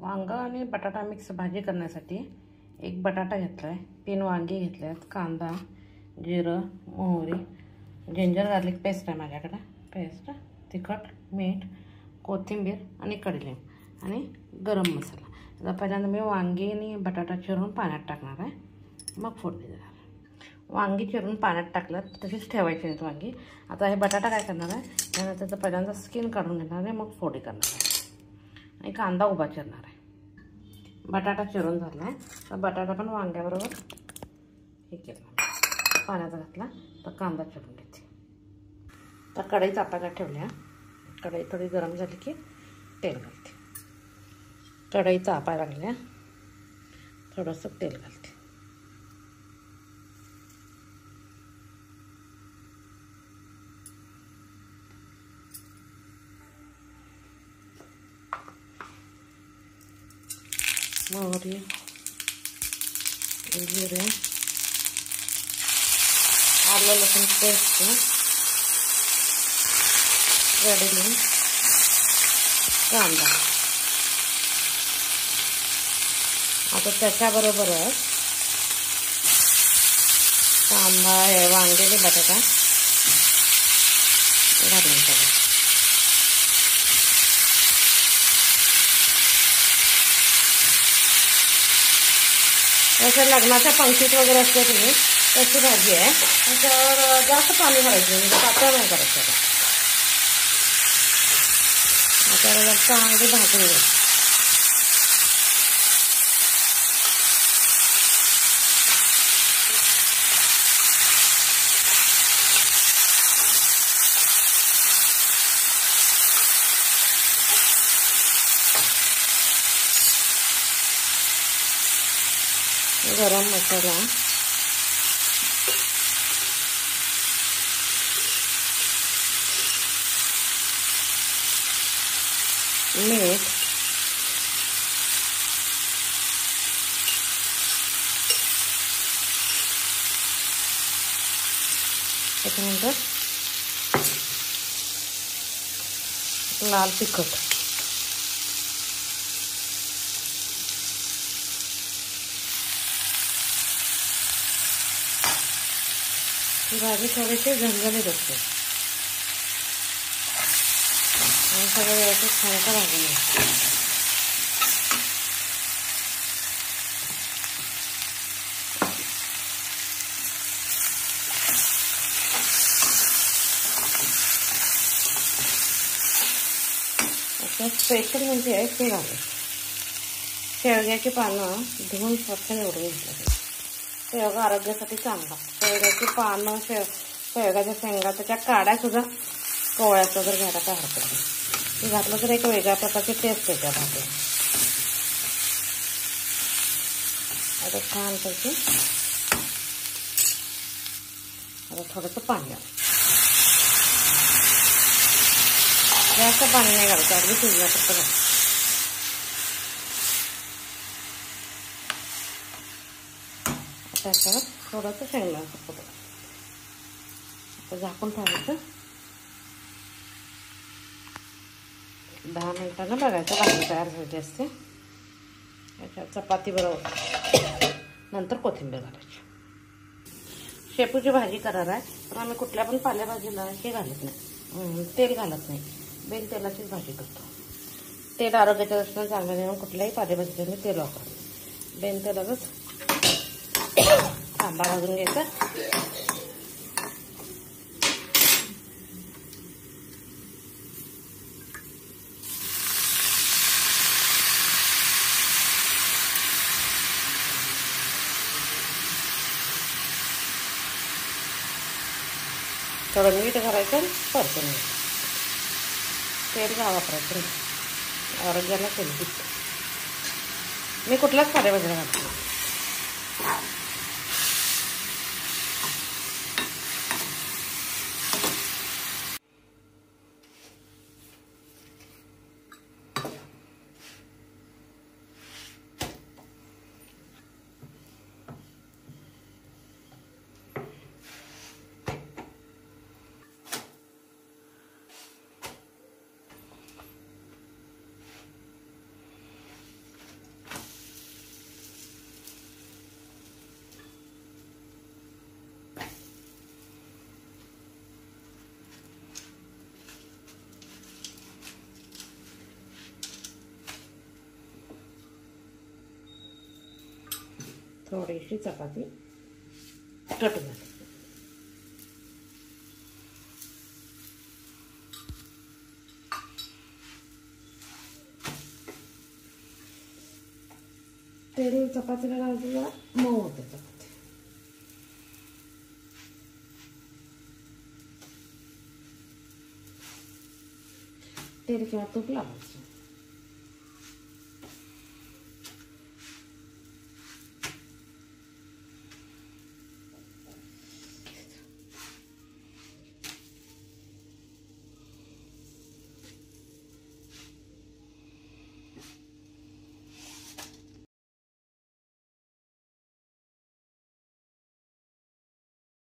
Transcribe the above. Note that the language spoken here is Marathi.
वांग आणि बटाटा मिक्स भाजी करण्यासाठी एक बटाटा घेतला आहे, 3 वांगी घेतले आहेत, कांदा, जिरं, मोहरी, जिंजर गार्लिक पेस्ट आहे माझ्याकडे, पेस्ट, तिखट, मीठ, कोथिंबीर आणि कढीलिंब आणि गरम मसाला. आता पहिल्यांदा मी वांगी आणि बटाटा चिरून पाण्यात टाकणार आहे, मग फोडणी देणार. वांगी चिरून पाण्यात टाकलं तशीच ठेवायची नाहीत वांगी. आता हे बटाटा काय करणार आहे, त्यानंतर त्याचं पहिल्यांदा स्किन काढून घेणार आहे, मग फोडी करणार आहे आणि कांदा उभा चिरणार आहे. बटाटा चिरून झाला आहे तर बटाटा पण वांग्याबरोबर हे केलं, पाण्यात घातला तर कांदा चिरून घेते. तर कढई तापायला ठेवल्या, कढई थोडी गरम झाली की तेल घालते. कढई तापायला लागल्या, थोडंसं तेल घालते. मोहरी, जिरे, आलं लसूण पेस्ट, कढीलिंब, कांदा. आता त्याच्याबरोबरच कांदा, वांगे आणि बटाटा घालून टाका. जसं लग्नाच्या पंक्तीत वगैरे असते तुम्ही तशी भाजी आहे, त्याच्यावर जास्त पाणी भरायचं म्हणजे पातळ नाही करायचं. आता चांगली भाजून घ्या. गरम मसाला, मीठ, त्याच्यानंतर लाल तिखट, ही भाजी थोडीशी झणझणीत असते आणि सगळं व्यवस्थित खायचं भाजून घ्यायचं. आता स्पेशल म्हणजे हे घालायचं, शेवग्याची पानं धुवून स्वच्छ निवडून घेतलं. शेवगा आरोग्यासाठी चांगला. शेवग्याची पानं, शेवगाच्या शेंगा, त्याच्या काड्या सुद्धा कोवळ्याचं जर घ्यायला काय हरकत नाही. ते घातलं तर एक वेगळ्या प्रकारची टेस्ट येते भाजी. आता छान पैकी आता थोडंसं पाणी घालायचं. जास्त पाणी नाही घालायचं, अगदी शिजण्यापुरतं घालायचं. त्याच्यावर थोडंसं शेंगदाण्याचं कूट. आता झाकून ठेवायचं. 10 मिनिटांनं बघायचं भाजी तयार झाली असते. याच्यावर चपाती बरोबर नंतर कोथिंबीर घालायची. शेपूची भाजी करणार आहे, पण आम्ही कुठल्या पण पालेभाजीला हे घालत नाही, तेल घालत नाही, बेल तेलाचीच भाजी करतो. तेल आरोग्याच्या दृष्टीने चांगलं नाही म्हणून कुठल्याही पालेभाजीला मी तेल वापरतो. बेल तेलातच तांबा भाजून घ्यायचा. थोडं मीठ घालायचं, परतून घ्यायचं. तेल का वापरायचं नाही, आरोग्याला हेल्दी. मी कुठल्याच पालेभाजीला घालतो. थोडीशी चपाती कट झाली. तेल चपातीला लावते जरा मऊ होते चपाती. तेल किंवा तूप लावायचं.